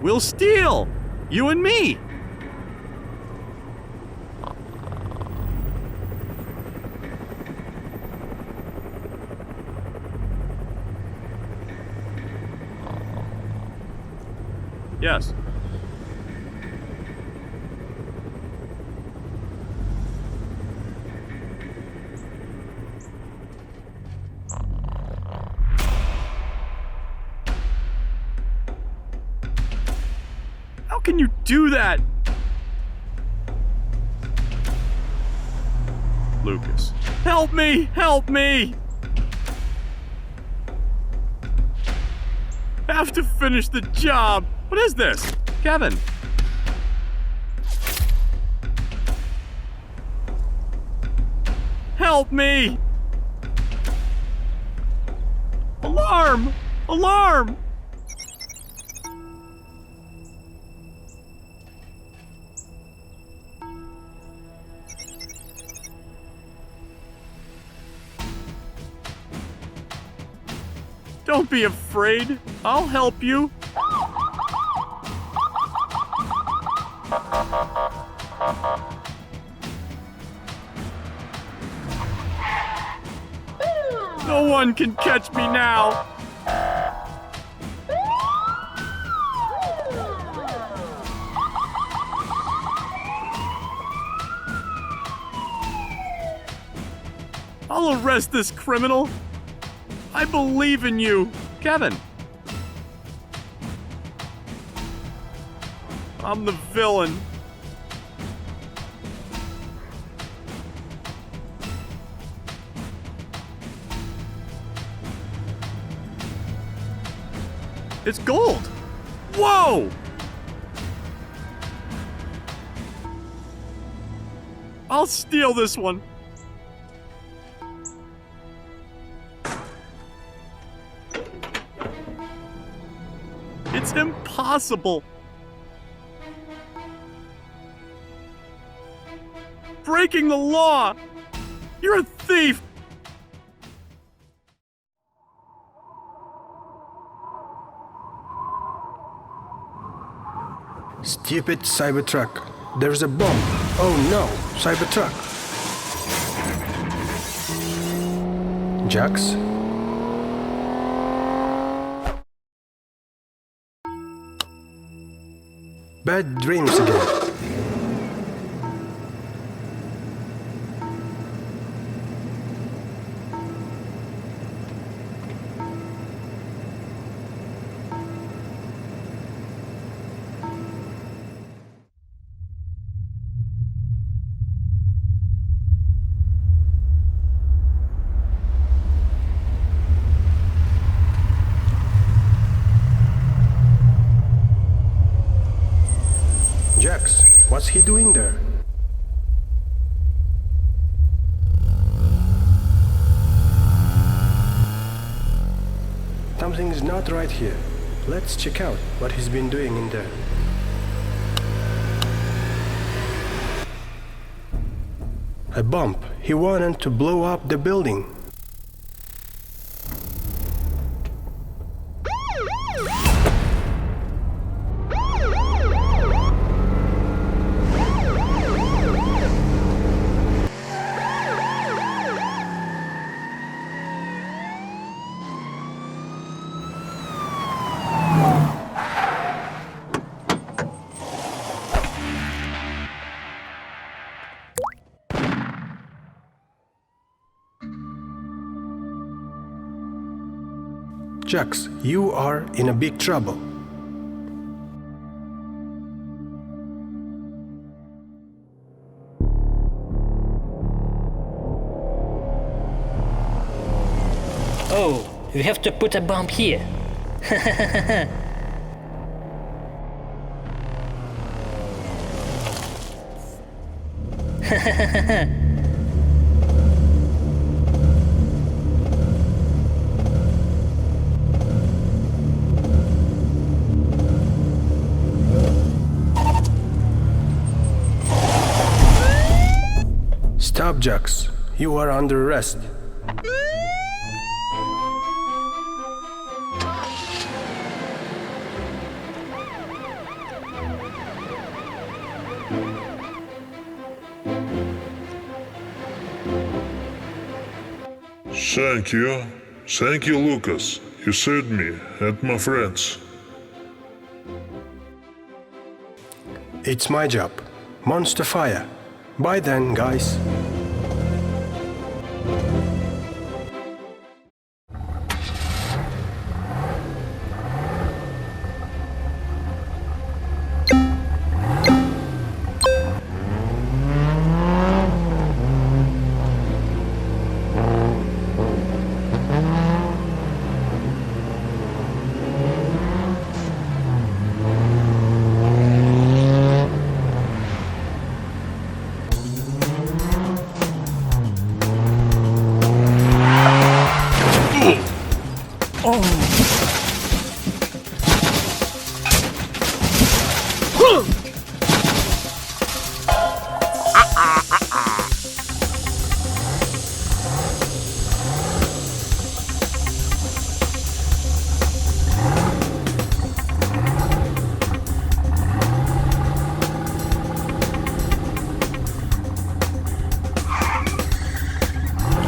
We'll steal! You and me! Yes. How can you do that? Lucas. Help me! Help me! I have to finish the job. What is this? Kevin. Help me! Alarm! Alarm! Don't be afraid. I'll help you. No one can catch me now. I'll arrest this criminal. I believe in you, Kevin. I'm the villain. It's gold! Whoa! I'll steal this one. It's impossible. Breaking the law! You're a thief! Stupid Cybertruck. There's a bomb. Oh no, Cybertruck. Jax? Bad dreams again. Jax, what's he doing there? Something is not right here. Let's check out what he's been doing in there. A bump. He wanted to blow up the building. Jax, you are in a big trouble. Oh, we have to put a bomb here. Stop, Jax. You are under arrest. Thank you. Thank you, Lucas. You saved me and my friends. It's my job. Monster fire. Bye then, guys.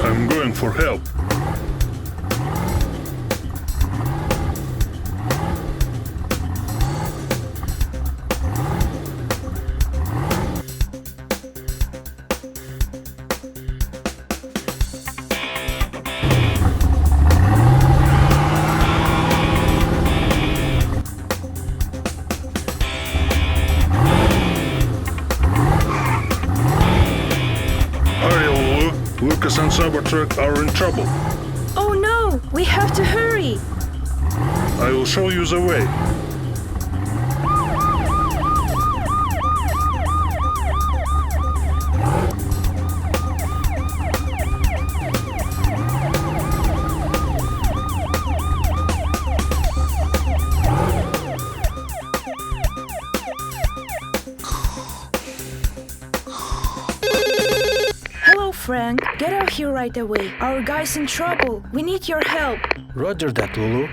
I'm going for help. Hurry, Lulu. Lucas and Cybertruck are in trouble. Oh no! We have to hurry! I will show you the way. Hello, Frank. Get out here right away. Our guy's in trouble. We need your help. Roger that, Lulu.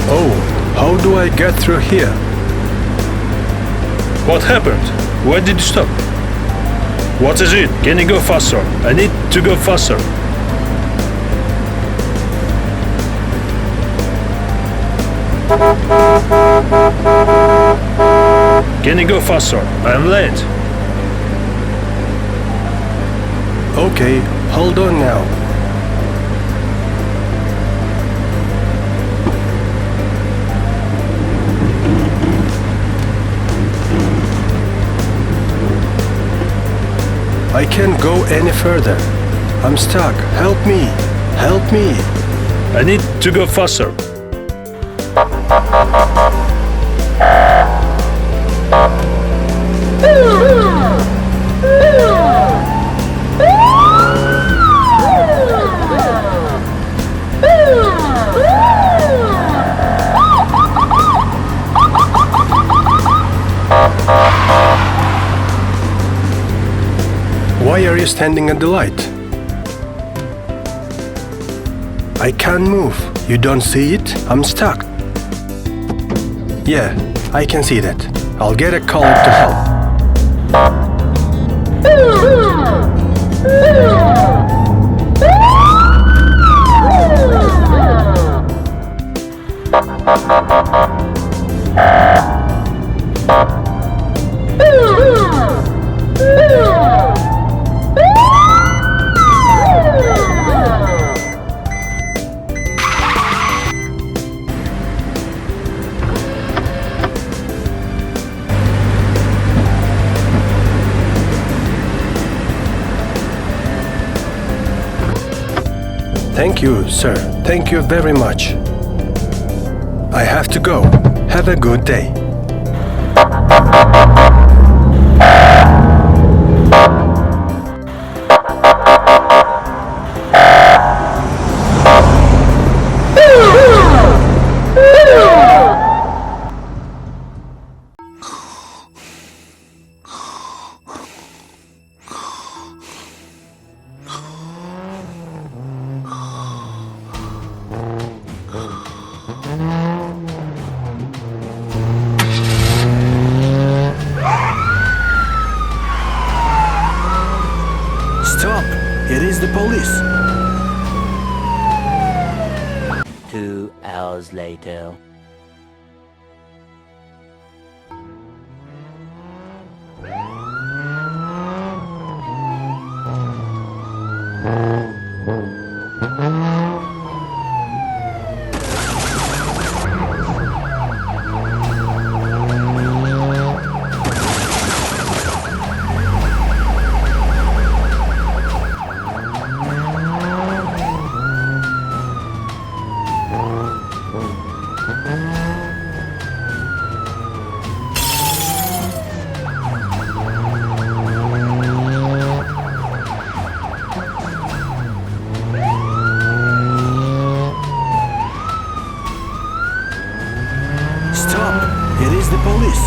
Oh, how do I get through here? What happened? Why did you stop? What is it? Can you go faster? I need to go faster. Can you go faster? I'm late. Okay, hold on now. I can't go any further. I'm stuck. Help me. Help me. I need to go faster. Why are you standing at the light? I can't move. You don't see it? I'm stuck. Yeah, I can see that. I'll get a caller to help. Thank you, sir. Thank you very much. I have to go. Have a good day. Stop! It is the police. 2 hours later. Stop! It is the police.